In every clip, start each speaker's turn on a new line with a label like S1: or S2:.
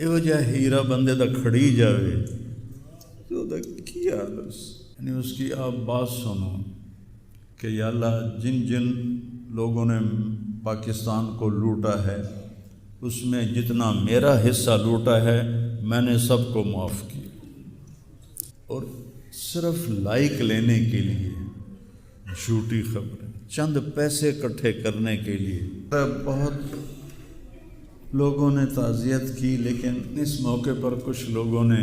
S1: ਇਹੋ ਜਿਹਾ ਹੀਰਾ ਬੰਦੇ ਦਾ ਖੜੀ ਜਾਵੇ تو ਉਹਦਾ ਕੀ ਹਾਲ ਹੈ یعنی اس کی آپ بات سنو کہ یا اللہ جن جن لوگوں نے پاکستان کو لوٹا ہے اس میں جتنا میرا حصہ لوٹا ہے میں نے سب کو معاف کیا، اور صرف لائک لینے کے لیے جھوٹی خبریں، چند پیسے اکٹھے کرنے کے لیے بہت لوگوں نے تعزیت کی، لیکن اس موقع پر کچھ لوگوں نے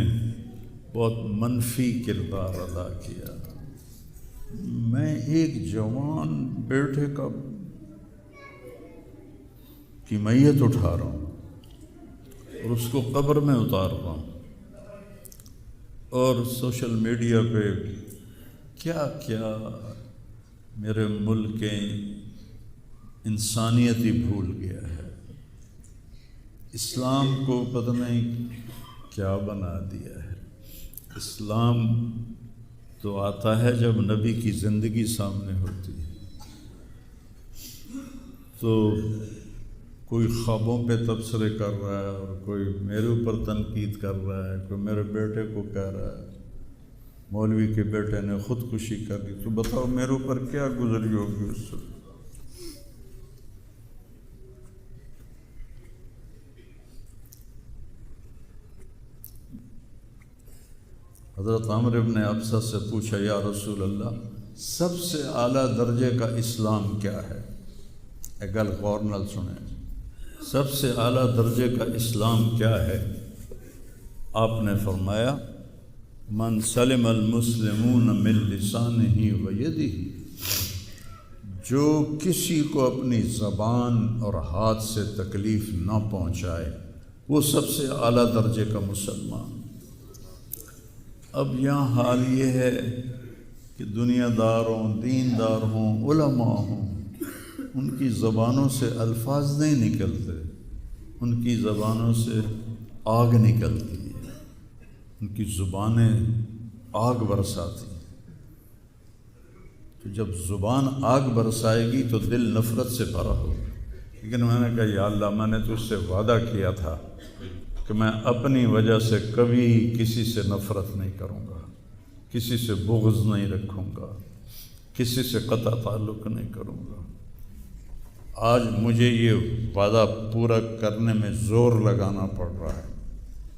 S1: بہت منفی کردار ادا کیا۔ میں ایک جوان بیٹے کی میت اٹھا رہا ہوں اور اس کو قبر میں اتار رہا ہوں، اور سوشل میڈیا پہ کیا کیا میرے ملک کے انسانیت ہی بھول گیا ہے، اسلام کو پتہ نہیں کیا بنا دیا ہے۔ اسلام تو آتا ہے جب نبی کی زندگی سامنے ہوتی ہے، تو کوئی خوابوں پہ تبصرے کر رہا ہے، اور کوئی میرے اوپر تنقید کر رہا ہے، کوئی میرے بیٹے کو کہہ رہا ہے مولوی کے بیٹے نے خودکشی کر لی، تو بتاؤ میرے اوپر کیا گزری ہوگی اس سے۔ حضرت عمر ابن ابسہ سے پوچھا یا رسول اللہ سب سے اعلیٰ درجے کا اسلام کیا ہے؟ ایک گل غور نال سنیں، سب سے اعلیٰ درجے کا اسلام کیا ہے؟ آپ نے فرمایا من سلم المسلمون من لسانہ و یدہ، جو کسی کو اپنی زبان اور ہاتھ سے تکلیف نہ پہنچائے وہ سب سے اعلیٰ درجے کا مسلمان۔ اب یہاں حال یہ ہے کہ دنیا دار ہوں، دین دار ہوں، علماء ہوں، ان کی زبانوں سے الفاظ نہیں نکلتے، ان کی زبانوں سے آگ نکلتی ہے، ان کی زبانیں آگ برساتی ہیں۔ تو جب زبان آگ برسائے گی تو دل نفرت سے بھرا ہوگا، لیکن میں نے کہا یا اللہ میں نے تجھ سے وعدہ کیا تھا کہ میں اپنی وجہ سے کبھی کسی سے نفرت نہیں کروں گا، کسی سے بغض نہیں رکھوں گا، کسی سے قطع تعلق نہیں کروں گا۔ آج مجھے یہ وعدہ پورا کرنے میں زور لگانا پڑ رہا ہے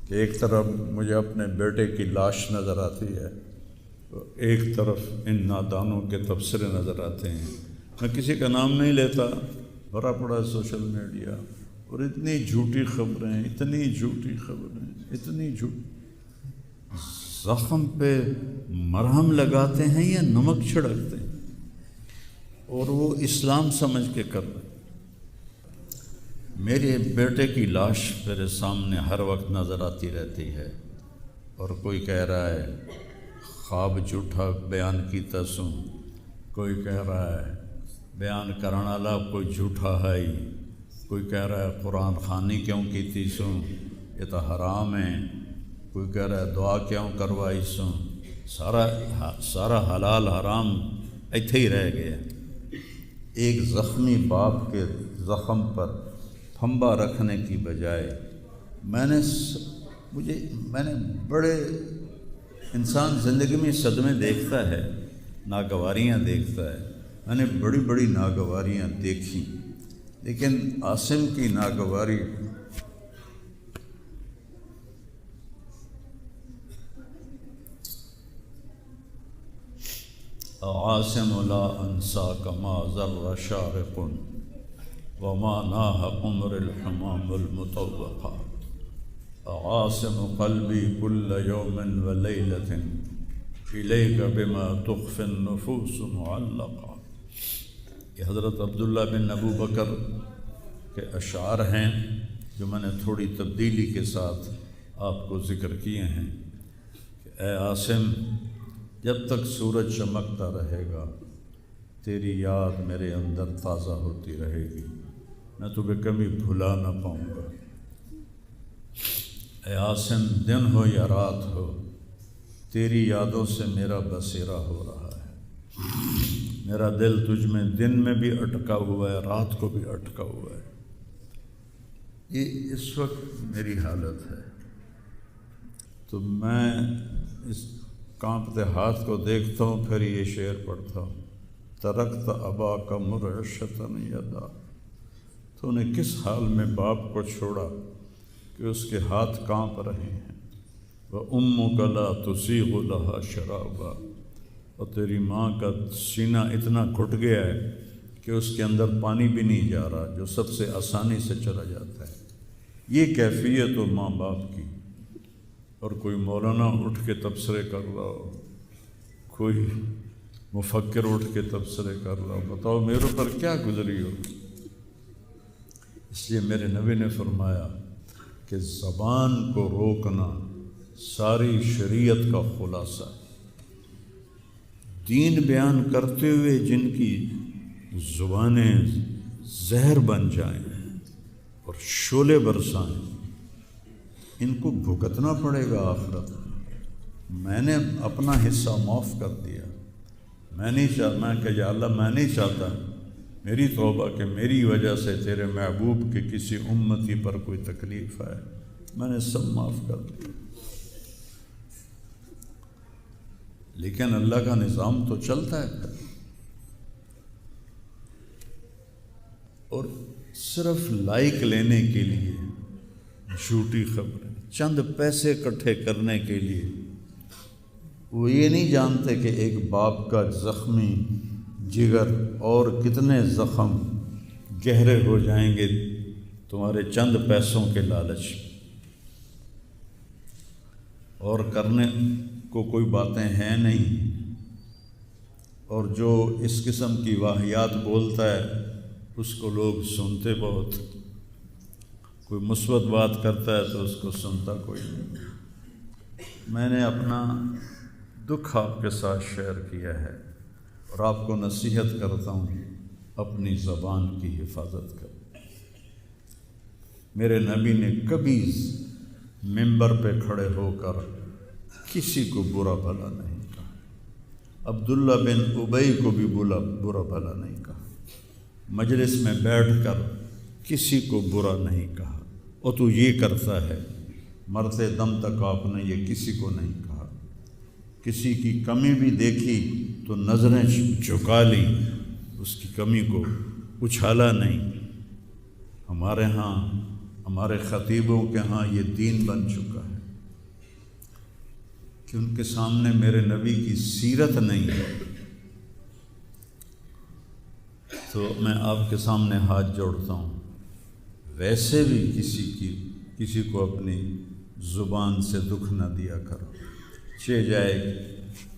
S1: کہ ایک طرف مجھے اپنے بیٹے کی لاش نظر آتی ہے، تو ایک طرف ان نادانوں کے تبصرے نظر آتے ہیں۔ میں کسی کا نام نہیں لیتا، بھرا پڑا سوشل میڈیا، اور اتنی جھوٹی خبریں، اتنی جھوٹی خبریں، اتنی جھوٹی، زخم پہ مرہم لگاتے ہیں یا نمک چھڑکتے ہیں، اور وہ اسلام سمجھ کے کر رہے ہیں۔ میرے بیٹے کی لاش میرے سامنے ہر وقت نظر آتی رہتی ہے، اور کوئی کہہ رہا ہے خواب جھوٹا بیان کیتا سوں، کوئی کہہ رہا ہے بیان کرنے والا کوئی جھوٹا ہے ہی، کوئی کہہ رہا ہے قرآن خوانی کیوں کیتی سوں، یہ تو حرام ہے، کوئی کہہ رہا ہے دعا کیوں کروائی سوں، سارا حلال حرام ایتھے ہی رہ گیا۔ ایک زخمی باپ کے زخم پر پھنبا رکھنے کی بجائے میں نے بڑے انسان زندگی میں صدمے دیکھتا ہے، ناگواریاں دیکھتا ہے، میں نے بڑی بڑی ناگواریاں دیکھی، لیکن عاصم کی ناگواری عاصم لا انساک ما ذر شارق وما ناہ عمر الحمام المطوقہ عاصم قلبی کل یوم ولیلۃ الیک بما تخفی النفوس معلقہ۔ یہ حضرت عبداللہ بن ابو بکر کے اشعار ہیں جو میں نے تھوڑی تبدیلی کے ساتھ آپ کو ذکر کیے ہیں کہ اے عاصم جب تک سورج چمکتا رہے گا تیری یاد میرے اندر تازہ ہوتی رہے گی، میں تمہیں کبھی بھلا نہ پاؤں گا۔ اے عاصم دن ہو یا رات ہو تیری یادوں سے میرا بسیرا ہو رہا ہے، میرا دل تجھ میں دن میں بھی اٹکا ہوا ہے، رات کو بھی اٹکا ہوا ہے۔ یہ اس وقت میری حالت ہے۔ تو میں اس کانپتے ہاتھ کو دیکھتا ہوں، پھر یہ شعر پڑھتا ہوں، ترکت اباک مرعشۃ یدا، تو نے کس حال میں باپ کو چھوڑا کہ اس کے ہاتھ کانپ رہے ہیں، وَأُمُّكَ لَا تُسِيغُ لَهَا شَرَابًا، اور تیری ماں کا سینہ اتنا گھٹ گیا ہے کہ اس کے اندر پانی بھی نہیں جا رہا، جو سب سے آسانی سے چلا جاتا ہے۔ یہ کیفیت ہو ماں باپ کی، اور کوئی مولانا اٹھ کے تبصرے کر رہا ہو، کوئی مفکر اٹھ کے تبصرے کر رہا ہو، بتاؤ میرے پر کیا گزری ہو۔ اس لیے میرے نبی نے فرمایا کہ زبان کو روکنا ساری شریعت کا خلاصہ ہے۔ دین بیان کرتے ہوئے جن کی زبانیں زہر بن جائیں اور شعلے برسائیں، ان کو بھگتنا پڑے گا آخرت میں۔ میں نے اپنا حصہ معاف کر دیا، میں کہ یا اللہ میں نہیں چاہتا، میری توبہ کہ میری وجہ سے تیرے محبوب کے کسی امتی پر کوئی تکلیف آئے، میں نے سب معاف کر دیا۔ لیکن اللہ کا نظام تو چلتا ہے، اور صرف لائک لینے کے لیے جھوٹی خبریں، چند پیسے اکٹھے کرنے کے لیے، وہ یہ نہیں جانتے کہ ایک باپ کا زخمی جگر اور کتنے زخم گہرے ہو جائیں گے تمہارے چند پیسوں کے لالچ، اور کرنے کو کوئی باتیں ہیں نہیں۔ اور جو اس قسم کی واہیات بولتا ہے اس کو لوگ سنتے بہت، کوئی مثبت بات کرتا ہے تو اس کو سنتا کوئی نہیں۔ میں نے اپنا دکھ آپ کے ساتھ شیئر کیا ہے، اور آپ کو نصیحت کرتا ہوں اپنی زبان کی حفاظت کریں۔ میرے نبی نے کبھی ممبر پہ کھڑے ہو کر کسی کو برا بھلا نہیں کہا، عبداللہ بن ابی کو بھی برا بھلا نہیں کہا، مجلس میں بیٹھ کر کسی کو برا نہیں کہا، اور تو یہ کرتا ہے، مرتے دم تک آپ نے یہ کسی کو نہیں کہا۔ کسی کی کمی بھی دیکھی تو نظریں جھکا لی، اس کی کمی کو اچھالا نہیں۔ ہمارے ہاں، ہمارے خطیبوں کے ہاں یہ دین بن چکا ہے کہ ان کے سامنے میرے نبی کی سیرت نہیں ہے، تو میں آپ کے سامنے ہاتھ جوڑتا ہوں، ویسے بھی کسی کو اپنی زبان سے دکھ نہ دیا کرو۔ چہ جائے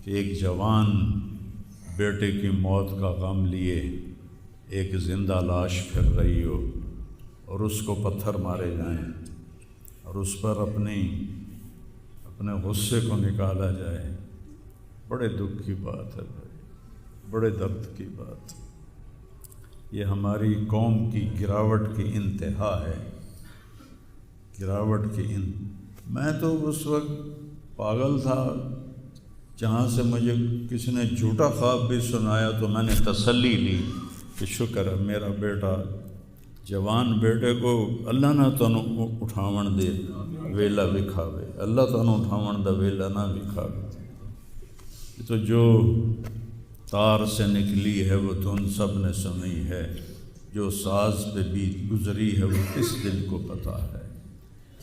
S1: کہ ایک جوان بیٹے کی موت کا غم لیے ایک زندہ لاش پھر رہی ہو، اور اس کو پتھر مارے جائیں، اور اس پر اپنے غصے کو نکالا جائے، بڑے دکھ کی بات ہے بھائی، بڑے درد کی بات۔ یہ ہماری قوم کی گراوٹ کی انتہا ہے، گراوٹ کی میں تو اس وقت پاگل تھا، جہاں سے مجھے کسی نے جھوٹا خواب بھی سنایا تو میں نے تسلی لی کہ شکر ہے میرا بیٹا، جوان بیٹے کو اللہ نہ تنوں اٹھاون دے ویلا وکھاوے، اللہ تنوں اٹھاون دا ویلا نہ وکھاوے۔ تو جو تار سے نکلی ہے وہ تم سب نے سنی ہے، جو ساز پہ بھی گزری ہے وہ کس دل کو پتہ ہے۔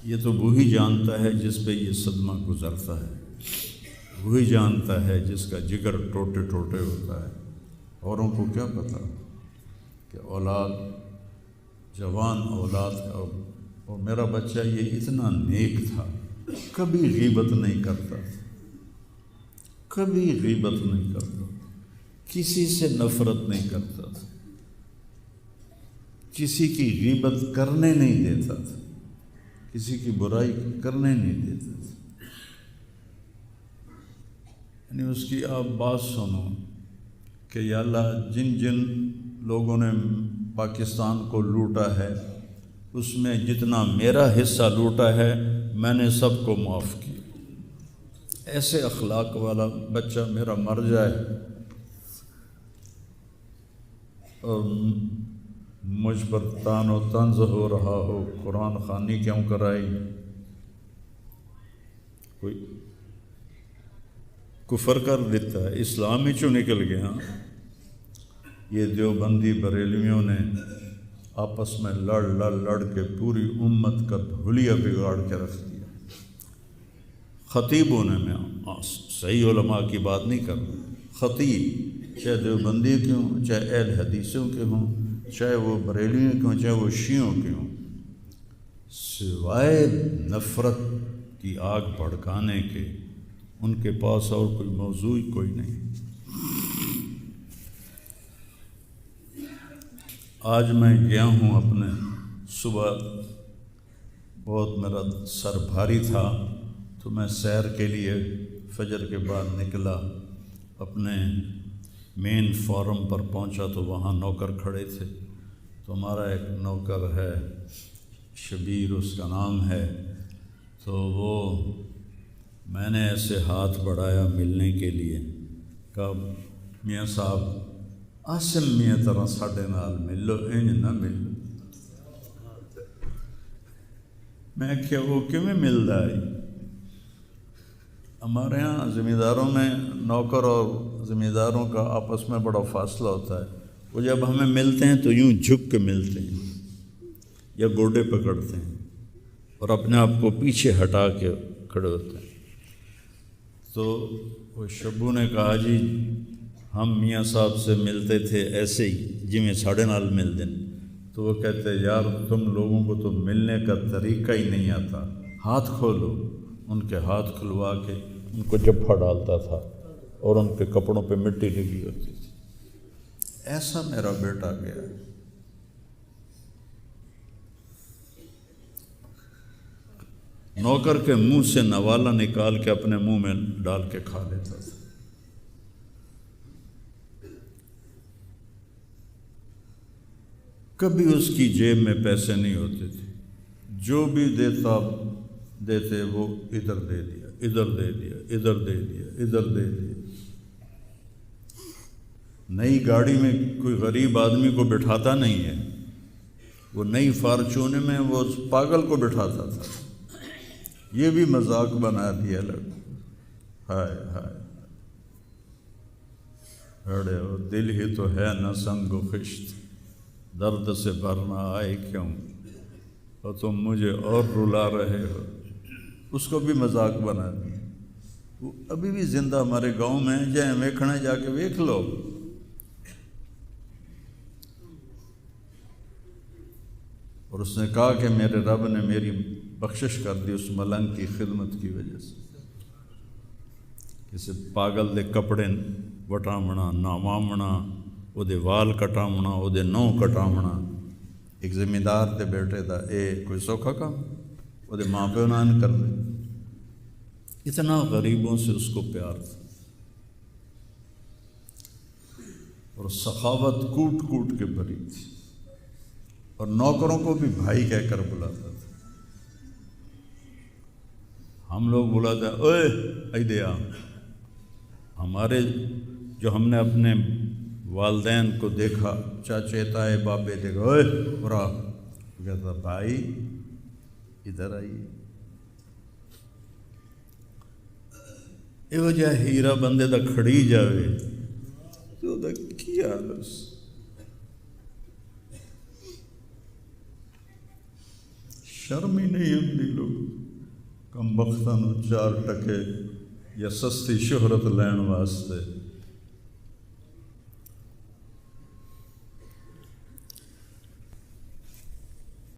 S1: یہ تو وہی جانتا ہے جس پہ یہ صدمہ گزرتا ہے، وہی جانتا ہے جس کا جگر ٹوٹے ٹوٹے ہوتا ہے۔ اوروں کو کیا پتہ کہ اولاد، جوان اولاد کا، اور میرا بچہ یہ اتنا نیک تھا، کبھی غیبت نہیں کرتا، کبھی غیبت نہیں کرتا، کسی سے نفرت نہیں کرتا تھا، کسی کی غیبت کرنے نہیں دیتا تھا، کسی کی برائی کرنے نہیں دیتا تھا۔ یعنی اس کی آپ بات سنو کہ یا اللہ جن جن لوگوں نے پاکستان کو لوٹا ہے اس میں جتنا میرا حصہ لوٹا ہے میں نے سب کو معاف کیا۔ ایسے اخلاق والا بچہ میرا مر جائے اور مجھ پر تان و طنز ہو رہا ہو، قرآن خوانی کیوں کرائی، کوئی کفر کر دیتا ہے، اسلام ہی چوں نکل گیا۔ یہ دیوبندی بریلویوں نے آپس میں لڑ کے پوری امت کا بھولیا بگاڑ کے رکھ دیا۔ خطیبوں نے، میں صحیح علماء کی بات نہیں کر رہا، خطیب چاہے دیوبندی کے ہوں، چاہے اہل حدیثوں کے ہوں، چاہے وہ بریلویوں کے ہوں، چاہے وہ شیعوں کے ہوں، سوائے نفرت کی آگ بھڑکانے کے ان کے پاس اور کوئی موضوع کوئی نہیں۔ آج میں گیا ہوں اپنے، صبح بہت میرا سر بھاری تھا تو میں سیر کے لیے فجر کے بعد نکلا، اپنے مین فارم پر پہنچا تو وہاں نوکر کھڑے تھے، تو ہمارا ایک نوکر ہے شبیر اس کا نام ہے، تو وہ میں نے ایسے ہاتھ بڑھایا ملنے کے لیے، کہا میاں صاحب آسم میاں طرح ساڈے نال ملو، انج نہ ملو۔ میں کیا وہ کیویں ملدا ہے؟ ہمارے ہاں زمینداروں میں نوکر اور زمینداروں کا آپس میں بڑا فاصلہ ہوتا ہے، وہ جب ہمیں ملتے ہیں تو یوں جھک کے ملتے ہیں یا گوڈے پکڑتے ہیں اور اپنے آپ کو پیچھے ہٹا کے کھڑے ہوتے ہیں۔ تو وہ شبو نے کہا جی ہم میاں صاحب سے ملتے تھے ایسے ہی جی میں ساڑھے نال مل دیں، تو وہ کہتے یار تم لوگوں کو تو ملنے کا طریقہ ہی نہیں آتا، ہاتھ کھولو۔ ان کے ہاتھ کھلوا کے ان کو جپھا ڈالتا تھا اور ان کے کپڑوں پہ مٹی لگی ہوتی تھی۔ ایسا میرا بیٹا گیا۔ نوکر کے منہ سے نوالا نکال کے اپنے منہ میں ڈال کے کھا لیتا تھا۔ کبھی اس کی جیب میں پیسے نہیں ہوتے تھے، جو بھی دیتے وہ ادھر دے دیا، ادھر دے دیا، ادھر دے دیا، ادھر دے دیا۔ نئی گاڑی میں کوئی غریب آدمی کو بٹھاتا نہیں ہے، وہ نئی فارچون میں وہ پاگل کو بٹھاتا تھا۔ یہ بھی مذاق بنا دیا لوگ، ہائے ہائے ارے وہ دل ہی تو ہے نہ سنگ و خشت، درد سے بھرنا آئے کیوں اور تم مجھے اور رلا رہے ہو۔ اس کو بھی مذاق بنا دیا۔ وہ ابھی بھی زندہ ہمارے گاؤں میں جائیں ویکھنے جا کے ویکھ لو۔ اور اس نے کہا کہ میرے رب نے میری بخشش کر دی اس ملنگ کی خدمت کی وجہ سے۔ کسی پاگل دے کپڑے وٹامنا، ناوامنا، وہ دے وال کٹامنا، وہ دے نو کٹامنا، ایک زمیندار دے بیٹے دا اے کوئی سوکھا کام؟ وہ دے ماں پیو نہ کر دے۔ اتنا غریبوں سے اس کو پیار تھا، اور سخاوت کوٹ کوٹ کے بھری تھی، اور نوکروں کو بھی بھائی کہہ کر بلاتا تھا۔ ہم لوگ بلاتے ہیں اوئے ایدے آ، ہمارے جو ہم نے اپنے والدین کو دیکھا، چاچے تائے بابے دیکھا، اوئے برا، کہتا بھائی ادھر آئیے۔ یہ وجہ ہیرا بندے دا کھڑی جاوے تو دا کی حالس۔ شرم ہی نہیں آتی لوگ کم بختاں نوں چار ٹکے یا سستی شہرت لین واسطے